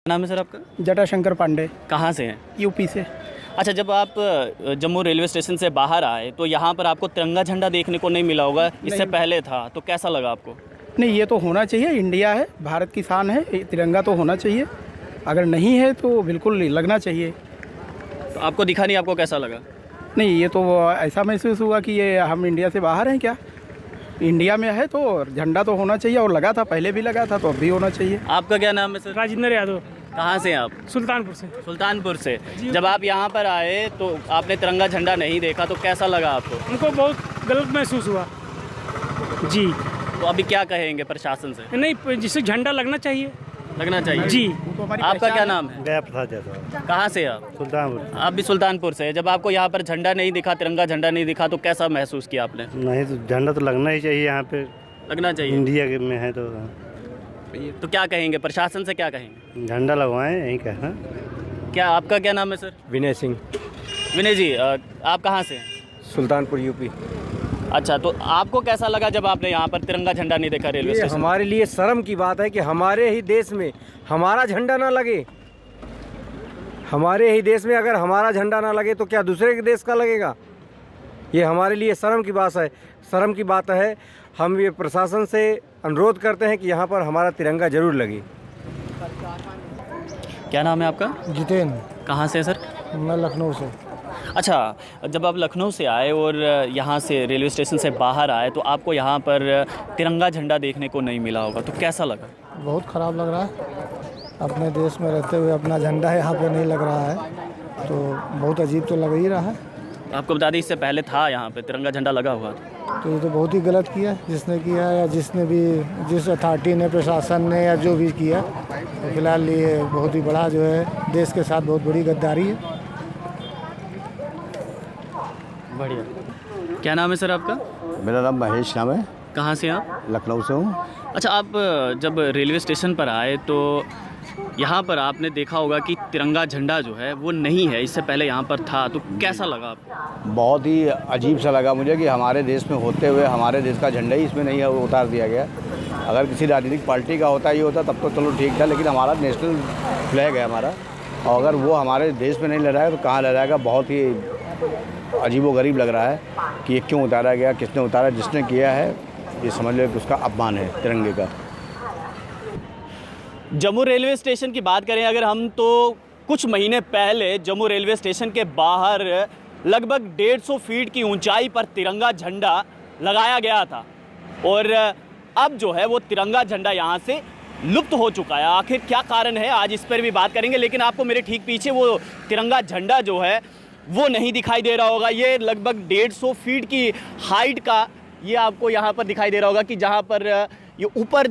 नाम है सर आपका? जटाशंकर पांडे। कहाँ से हैं? यूपी से। अच्छा, जब आप जम्मू रेलवे स्टेशन से बाहर आए तो यहाँ पर आपको तिरंगा झंडा देखने को नहीं मिला होगा, इससे पहले था, तो कैसा लगा आपको? नहीं, ये तो होना चाहिए, इंडिया है, भारत की शान है, तिरंगा तो होना चाहिए। अगर नहीं है तो बिल्कुल लगना चाहिए। तो आपको दिखा नहीं, आपको कैसा लगा? नहीं, ये तो ऐसा महसूस हुआ कि ये हम इंडिया से बाहर हैं क्या। इंडिया में है तो झंडा तो होना चाहिए, और लगा था, पहले भी लगा था तो अब भी होना चाहिए। आपका क्या नाम है सर? राजेंद्र यादव। कहाँ से हैं आप? सुल्तानपुर से। सुल्तानपुर से। जब आप यहाँ पर आए तो आपने तिरंगा झंडा नहीं देखा, तो कैसा लगा आपको? उनको बहुत गलत महसूस हुआ जी। तो अभी क्या कहेंगे प्रशासन से? नहीं, जिससे झंडा लगना चाहिए। लगना चाहिए जी। आपका क्या नाम है? गया प्रसाद यादव। कहाँ से आप? सुल्तानपुर। आप भी सुल्तानपुर से। जब आपको यहाँ पर झंडा नहीं दिखा, तिरंगा झंडा नहीं दिखा, तो कैसा महसूस किया आपने? नहीं तो झंडा तो लगना ही चाहिए, यहाँ पे लगना चाहिए। इंडिया के में है तो क्या कहेंगे प्रशासन से, क्या कहेंगे? झंडा लगवाएं, यही कहना। क्या आपका क्या नाम है सर? विनय सिंह। विनय जी, आप कहाँ से हैं? सुल्तानपुर यूपी। अच्छा, तो आपको कैसा लगा जब आपने यहाँ पर तिरंगा झंडा नहीं देखा रेलवे ये स्टेशन? हमारे लिए शर्म की बात है कि हमारे ही देश में हमारा झंडा ना लगे। हमारे ही देश में अगर हमारा झंडा ना लगे तो क्या दूसरे के देश का लगेगा? ये हमारे लिए शर्म की बात है। शर्म की बात है। हम ये प्रशासन से अनुरोध करते हैं कि यहाँ पर हमारा तिरंगा जरूर लगे। क्या नाम है आपका? जितेंद्र। कहाँ से सर? मैं लखनऊ से। अच्छा, जब आप लखनऊ से आए और यहाँ से रेलवे स्टेशन से बाहर आए तो आपको यहाँ पर तिरंगा झंडा देखने को नहीं मिला होगा, तो कैसा लगा? बहुत ख़राब लग रहा है। अपने देश में रहते हुए अपना झंडा यहाँ पे नहीं लग रहा है तो बहुत अजीब तो लग ही रहा है। आपको बता दें, इससे पहले था यहाँ पे तिरंगा झंडा लगा हुआ था। तो ये तो बहुत ही गलत किया जिसने किया, या जिसने भी, जिस अथॉरिटी ने, प्रशासन ने, या जो भी किया, तो फिलहाल ये बहुत ही बड़ा जो है देश के साथ बहुत बड़ी गद्दारी है। बढ़िया। क्या नाम है सर आपका? मेरा नाम महेश नाम है। कहाँ से आप? लखनऊ से हूँ। अच्छा, आप जब रेलवे स्टेशन पर आए तो यहाँ पर आपने देखा होगा कि तिरंगा झंडा जो है वो नहीं है, इससे पहले यहाँ पर था, तो कैसा लगा आपको? बहुत ही अजीब सा लगा मुझे कि हमारे देश में होते हुए हमारे देश का झंडा ही इसमें नहीं है, वो उतार दिया गया। अगर किसी राजनीतिक पार्टी का होता, ये होता, तब तो चलो ठीक था, लेकिन हमारा नेशनल फ्लैग है हमारा, और अगर वो हमारे देश में नहीं लहराएगा तो कहाँ लहराएगा? बहुत ही अजीबोगरीब लग रहा है कि ये क्यों उतारा गया, किसने उतारा। जिसने किया है ये समझ लो कि उसका अपमान है तिरंगे का। जम्मू रेलवे स्टेशन की बात करें अगर हम, तो कुछ महीने पहले जम्मू रेलवे स्टेशन के बाहर लगभग 150 फीट की ऊंचाई पर तिरंगा झंडा लगाया गया था, और अब जो है वो तिरंगा झंडा यहाँ से लुप्त हो चुका है। आखिर क्या कारण है, आज इस पर भी बात करेंगे। लेकिन आपको मेरे ठीक पीछे वो तिरंगा झंडा जो है वो नहीं दिखाई दे रहा होगा। ये लगभग 150 फीट की हाइट का ये आपको यहाँ पर दिखाई दे रहा होगा कि जहाँ पर ये ऊपर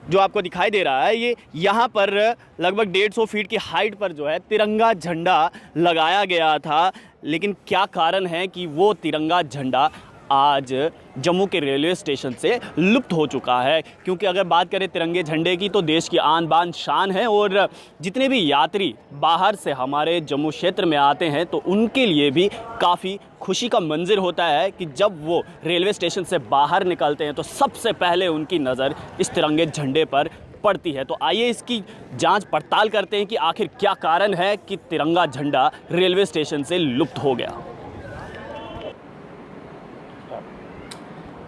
जो आपको दिखाई दे रहा है, ये यहाँ पर लगभग 150 फीट की हाइट पर जो है तिरंगा झंडा लगाया गया था। लेकिन क्या कारण है कि वो तिरंगा झंडा आज जम्मू के रेलवे स्टेशन से लुप्त हो चुका है? क्योंकि अगर बात करें तिरंगे झंडे की तो देश की आन बान शान है, और जितने भी यात्री बाहर से हमारे जम्मू क्षेत्र में आते हैं तो उनके लिए भी काफ़ी खुशी का मंजर होता है कि जब वो रेलवे स्टेशन से बाहर निकलते हैं तो सबसे पहले उनकी नज़र इस तिरंगे झंडे पर पड़ती है। तो आइए इसकी जांच पड़ताल करते हैं कि आखिर क्या कारण है कि तिरंगा झंडा रेलवे स्टेशन से लुप्त हो गया।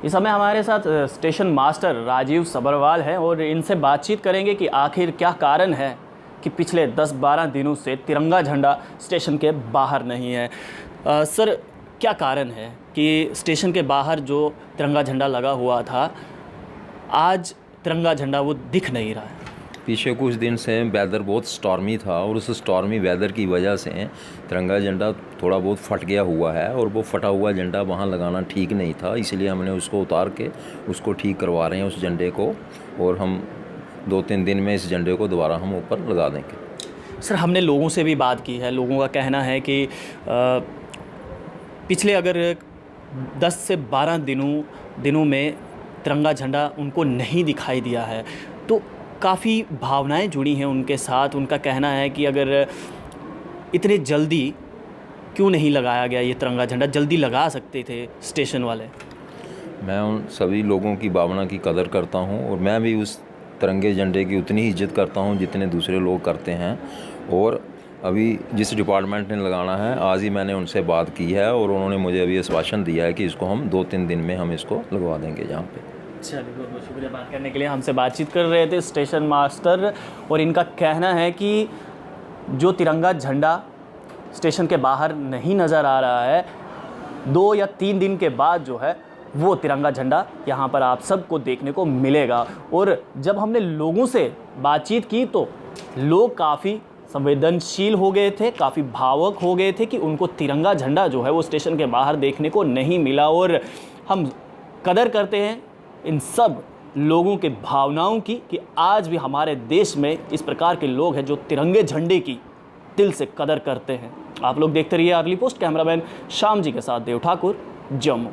इस समय हमारे साथ स्टेशन मास्टर राजीव सब्रवाल हैं और इनसे बातचीत करेंगे कि आखिर क्या कारण है कि पिछले 10-12 दिनों से तिरंगा झंडा स्टेशन के बाहर नहीं है। सर, क्या कारण है कि स्टेशन के बाहर जो तिरंगा झंडा लगा हुआ था, आज तिरंगा झंडा वो दिख नहीं रहा है? पीछे कुछ दिन से वेदर बहुत स्टॉर्मी था और उस स्टॉर्मी वेदर की वजह से तिरंगा झंडा थोड़ा बहुत फट गया हुआ है, और वो फटा हुआ झंडा वहाँ लगाना ठीक नहीं था, इसलिए हमने उसको उतार के उसको ठीक करवा रहे हैं उस झंडे को, और हम 2-3 दिन में इस झंडे को दोबारा हम ऊपर लगा देंगे। सर, हमने लोगों से भी बात की है, लोगों का कहना है कि पिछले अगर 10 से 12 दिनों में तिरंगा झंडा उनको नहीं दिखाई दिया है, तो काफ़ी भावनाएं जुड़ी हैं उनके साथ। उनका कहना है कि अगर इतने जल्दी क्यों नहीं लगाया गया ये तिरंगा झंडा, जल्दी लगा सकते थे स्टेशन वाले। मैं उन सभी लोगों की भावना की कदर करता हूं, और मैं भी उस तिरंगे झंडे की उतनी ही इज्जत करता हूँ जितने दूसरे लोग करते हैं। और अभी जिस डिपार्टमेंट ने लगाना है, आज ही मैंने उनसे बात की है और उन्होंने मुझे अभी आश्वासन दिया है कि इसको हम 2-3 दिन में हम इसको लगवा देंगे यहाँ पे। चलिए, बहुत बहुत शुक्रिया बात करने के लिए। हमसे बातचीत कर रहे थे स्टेशन मास्टर, और इनका कहना है कि जो तिरंगा झंडा स्टेशन के बाहर नहीं नज़र आ रहा है, 2 या 3 दिन के बाद जो है वो तिरंगा झंडा यहाँ पर आप सबको देखने को मिलेगा। और जब हमने लोगों से बातचीत की तो लोग काफ़ी संवेदनशील हो गए थे, काफ़ी भावुक हो गए थे कि उनको तिरंगा झंडा जो है वो स्टेशन के बाहर देखने को नहीं मिला। और हम कदर करते हैं इन सब लोगों के भावनाओं की कि आज भी हमारे देश में इस प्रकार के लोग हैं जो तिरंगे झंडे की दिल से कदर करते हैं। आप लोग देखते रहिए early post. Cameraman Shyam ji के साथ देव ठाकुर, जम्मू।